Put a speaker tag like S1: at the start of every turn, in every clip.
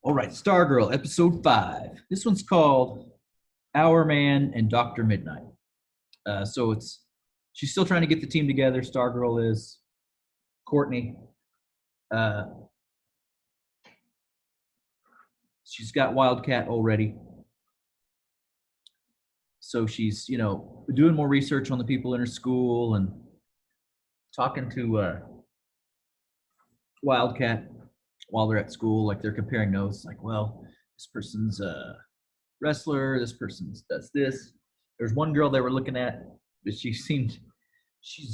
S1: All right, Stargirl, episode 5. This one's called Hourman and Dr. Midnight. So she's still trying to get the team together. Stargirl is Courtney. Uh, she's got Wildcat already. So she's, doing more research on the people in her school and talking to Wildcat while they're at school. Like they're comparing notes. Like, well, this person's a wrestler. This person does this. There's one girl they were looking at, but she's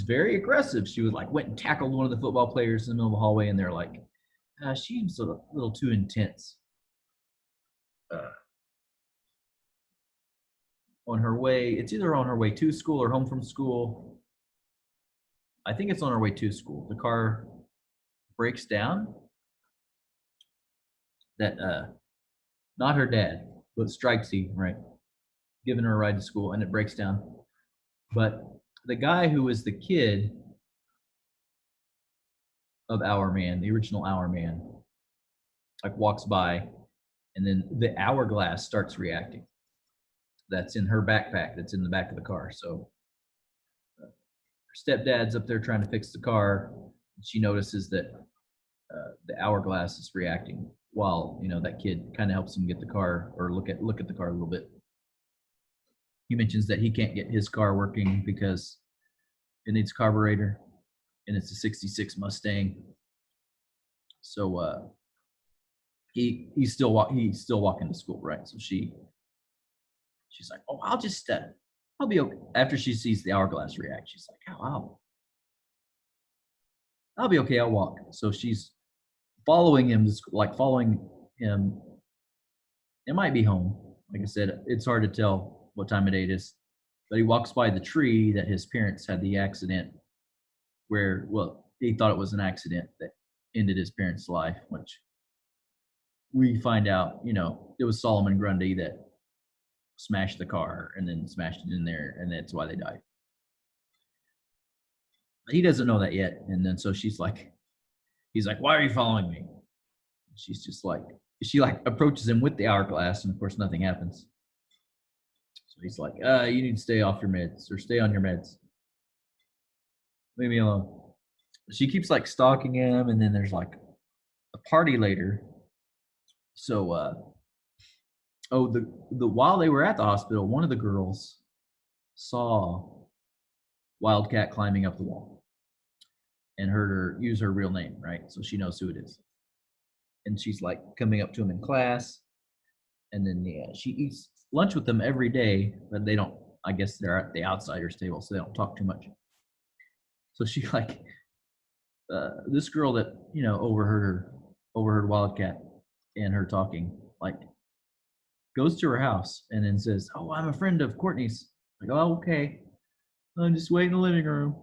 S1: very aggressive. She was like went and tackled one of the football players in the middle of the hallway, and they're like, she's a little too intense. On her way, it's either on her way to school or home from school. I think it's on her way to school. The car breaks down. That not her dad, but Stripesy, right? Giving her a ride to school, and it breaks down. But the guy who was the kid of Hourman, the original Hourman, like walks by, and then the hourglass starts reacting. That's in her backpack. That's in the back of the car. So her stepdad's up there trying to fix the car. She notices that the hourglass is reacting while that kid kind of helps him get the car or look at the car a little bit. He mentions that he can't get his car working because it needs carburetor, and it's a '66 Mustang. So he's still walking to school, right? So she's like, oh, I'll be okay. After she sees the hourglass react, she's like, oh, I'll be okay. I'll walk. So she's following him. It might be home. Like I said, it's hard to tell what time of day it is. But he walks by the tree that his parents had the accident where, well, he thought it was an accident that ended his parents' life, which we find out, it was Solomon Grundy that smashed the car and then smashed it in there, and that's why they died. He doesn't know that yet. And then so he's like, why are you following me? She's just like, she approaches him with the hourglass, and of course nothing happens. So he's like, you need to stay off your meds, or stay on your meds. Leave me alone. She keeps stalking him, and then there's a party later. So while they were at the hospital, one of the girls saw Wildcat climbing up the wall and heard her use her real name, right? So she knows who it is. And she's coming up to him in class. And then she eats lunch with them every day, but they don't, I guess they're at the outsiders table, so they don't talk too much. So she this girl that, overheard Wildcat and her talking, goes to her house and then says, oh, I'm a friend of Courtney's. Oh, okay. I'm just waiting in the living room.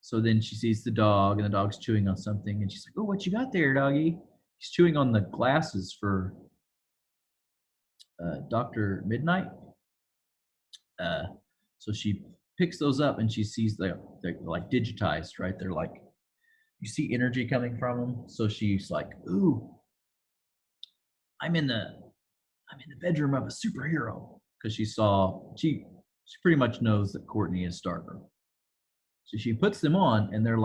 S1: So then she sees the dog, and the dog's chewing on something, and she's like, oh, what you got there, doggy? He's chewing on the glasses for Dr. Midnight. So she picks those up, and she sees they're digitized, right? They're you see energy coming from them. So she's like, ooh, I'm in the bedroom of a superhero, because she pretty much knows that Courtney is Stargirl. So she puts them on, and they're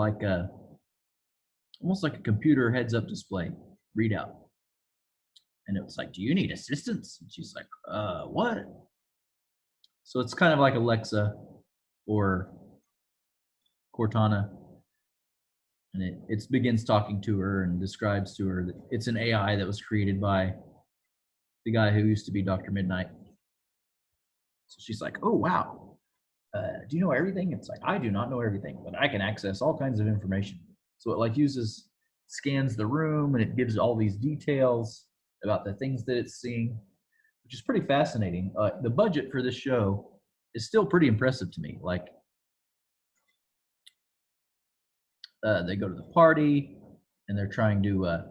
S1: almost like a computer heads-up display readout. And it was do you need assistance? And she's like, what? So it's kind of like Alexa or Cortana. And it begins talking to her and describes to her that it's an AI that was created by the guy who used to be Dr. Midnight. So she's like, oh, wow. Do you know everything? It's I do not know everything, but I can access all kinds of information. So it scans the room, and it gives all these details about the things that it's seeing, which is pretty fascinating. The budget for this show is still pretty impressive to me. They go to the party, and they're trying to,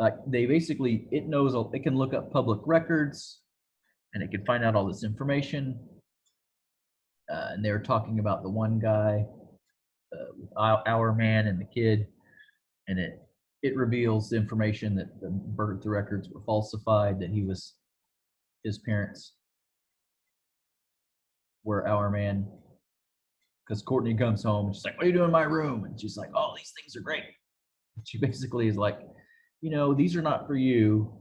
S1: it can look up public records, and it can find out all this information. And they were talking about the one guy, with Hourman and the kid, and it reveals the information that the birth records were falsified, that his parents were Hourman. Because Courtney comes home and she's like, "What are you doing in my room?" And she's like, "Oh, these things are great." She basically is like, "These are not for you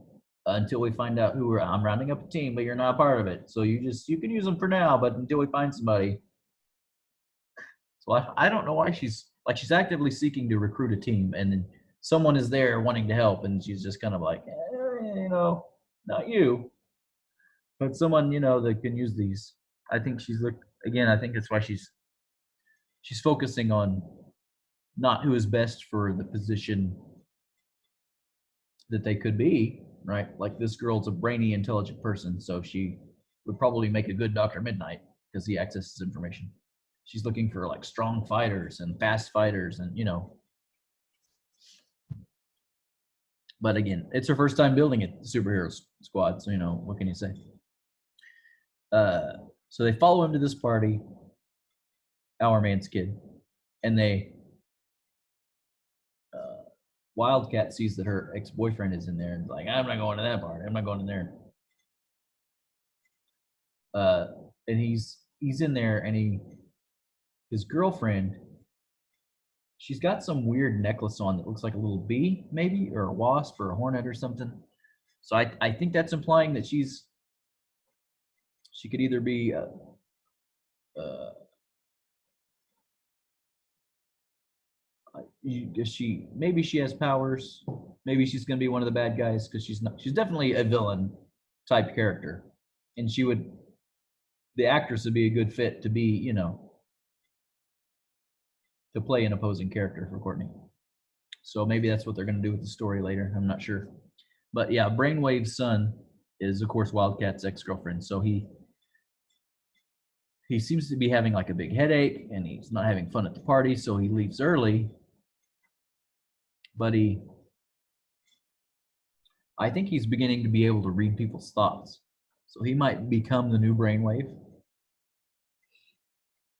S1: until we find out who I'm rounding up a team, but you're not a part of it. So you can use them for now, but until we find somebody." So I don't know why she's actively seeking to recruit a team, and then someone is there wanting to help, and she's just kind of like, not you, but someone that can use these. I think I think that's why she's focusing on not who is best for the position that they could be, right? Like this girl's a brainy, intelligent person, so she would probably make a good Dr. Midnite because he accesses information. She's looking for like strong fighters and fast fighters, and But again, it's her first time building a superhero squad, so what can you say? So they follow him to this party, Hourman's kid, and Wildcat sees that her ex-boyfriend is in there and like, "I'm not going to that party. I'm not going in there." And he's in there, and his girlfriend, she's got some weird necklace on that looks like a little bee, maybe, or a wasp or a hornet or something. So I think that's implying that she could either be maybe she has powers, maybe she's going to be one of the bad guys, because she's definitely a villain type character, and the actress would be a good fit to be to play an opposing character for Courtney. So maybe that's what they're going to do with the story later. I'm not sure, but yeah, Brainwave's son is of course Wildcat's ex-girlfriend. So he seems to be having like a big headache, and he's not having fun at the party, so he leaves early. But I think he's beginning to be able to read people's thoughts. So he might become the new Brainwave.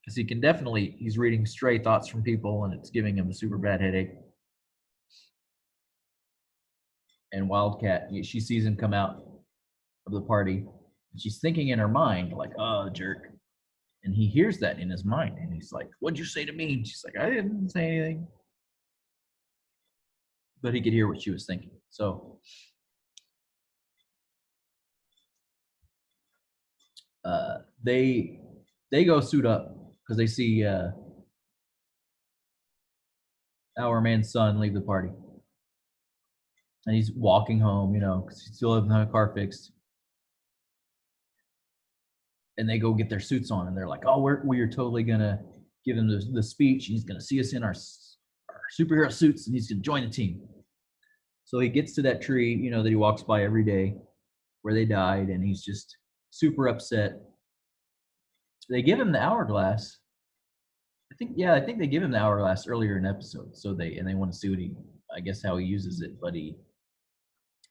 S1: Because he's reading stray thoughts from people, and it's giving him a super bad headache. And Wildcat, she sees him come out of the party, and she's thinking in her mind, like, "Oh, jerk." And he hears that in his mind, and he's like, "What'd you say to me?" And she's like, "I didn't say anything." But he could hear what she was thinking. So they go suit up because they see Hourman's son leave the party. And he's walking home, because he still doesn't have a car fixed. And they go get their suits on, and they're like, "Oh, we're totally gonna give him the speech. He's gonna see us in our superhero suits, and he's gonna join the team." So he gets to that tree, that he walks by every day, where they died, and he's just super upset. They give him the hourglass. I think they give him the hourglass earlier in the episode. So they want to see how he uses it, but he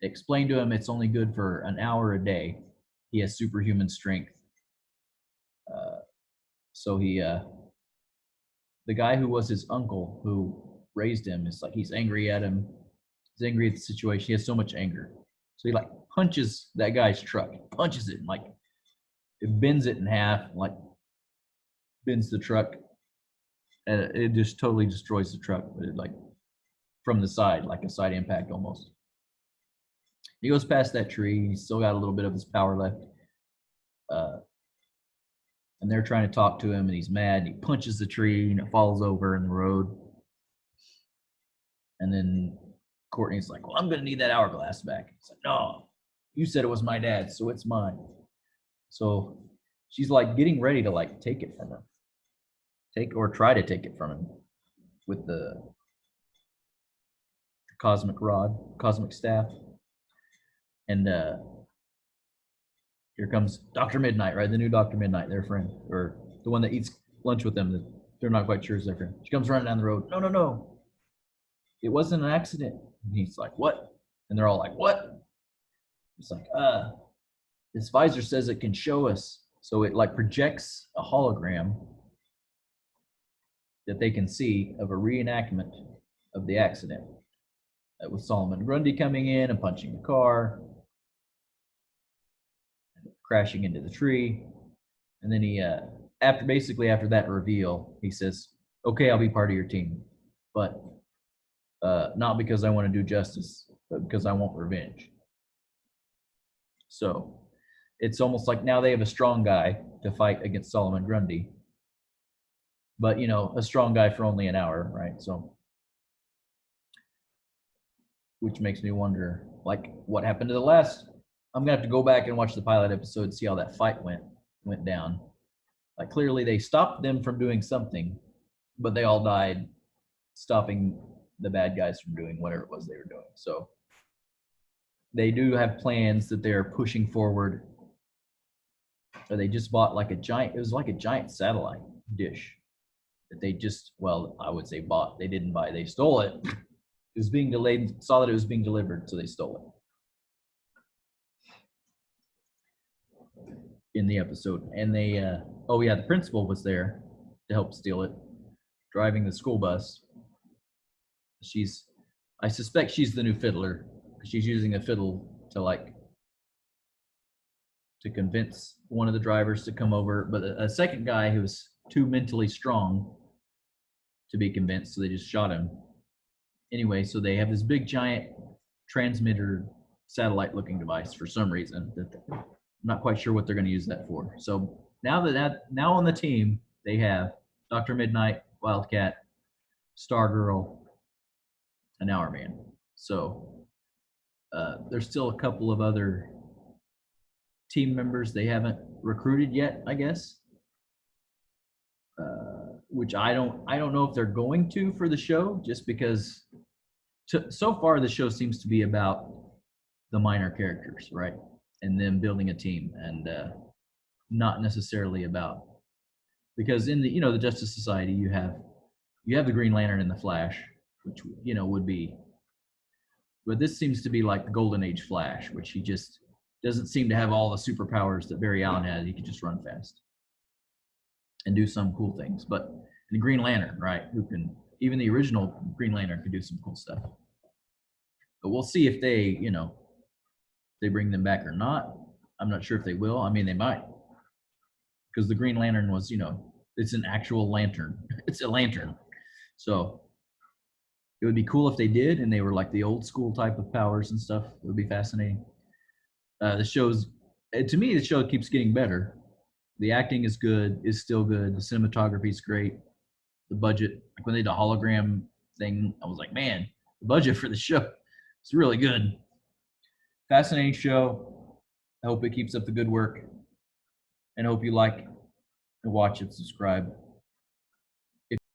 S1: explained to him it's only good for an hour a day. He has superhuman strength. So the guy who was his uncle who raised him is like, he's angry at him. He's angry at the situation. He has so much anger. So he like punches that guy's truck. He punches it, and like it bends it in half, like bends the truck, and it just totally destroys the truck. But it, like from the side, like a side impact almost. He goes past that tree. He's still got a little bit of his power left. And they're trying to talk to him, and he's mad, and he punches the tree, and it falls over in the road. And then Courtney's like, "Well, I'm going to need that hourglass back." It's like, "No, you said it was my dad's, so it's mine." So she's like getting ready to like take it from him. Try to take it from him with the cosmic rod, cosmic staff. And here comes Dr. Midnite, right? The new Dr. Midnite, their friend, or the one that eats lunch with them that they're not quite sure is their friend. She comes running down the road. No. It wasn't an accident. And he's like, "What?" And they're all like, "What?" It's like, this visor says it can show us. So it like projects a hologram that they can see of a reenactment of the accident. with Solomon Grundy coming in and punching the car, crashing into the tree. And then he, after that reveal, he says, "Okay, I'll be part of your team, but not because I want to do justice, but because I want revenge." So it's almost like now they have a strong guy to fight against Solomon Grundy, but a strong guy for only an hour, right? So, which makes me wonder, like, what happened to the last? I'm gonna have to go back and watch the pilot episode, see how that fight went down. Like, clearly they stopped them from doing something, but they all died stopping the bad guys from doing whatever it was they were doing. So they do have plans that they're pushing forward. Or they just bought like it was like a giant satellite dish that they just, well, I would say bought. They didn't buy, they stole it. It was being delayed, saw that it was being delivered, so they stole it in the episode. And they, oh yeah, the principal was there to help steal it, driving the school bus. I suspect she's the new fiddler. She's using a fiddle to convince one of the drivers to come over, but a second guy who was too mentally strong to be convinced, so they just shot him. Anyway, so they have this big giant transmitter satellite looking device for some reason that I'm not quite sure what they're going to use that for. So now on the team, they have Dr. Midnite, Wildcat, Stargirl, and Hourman. So there's still a couple of other team members they haven't recruited yet, I guess. Which I don't know if they're going to for the show, just because so far the show seems to be about the minor characters, right, and them building a team, and not necessarily about, because in the Justice Society you have the Green Lantern and the Flash, which would be, but this seems to be like the Golden Age Flash, which he just doesn't seem to have all the superpowers that Barry Allen had. He could just run fast and do some cool things. But the Green Lantern, right, even the original Green Lantern could do some cool stuff. But we'll see if they bring them back or not. I'm not sure if they will. I mean, they might, because the Green Lantern was, it's an actual lantern. It's a lantern. So it would be cool if they did, and they were like the old school type of powers and stuff. It would be fascinating. To me, the show keeps getting better. The acting is still good. The cinematography is great. The budget, like when they did a hologram thing, I was like, man, the budget for the show is really good. Fascinating show. I hope it keeps up the good work, and I hope you like and watch it, subscribe.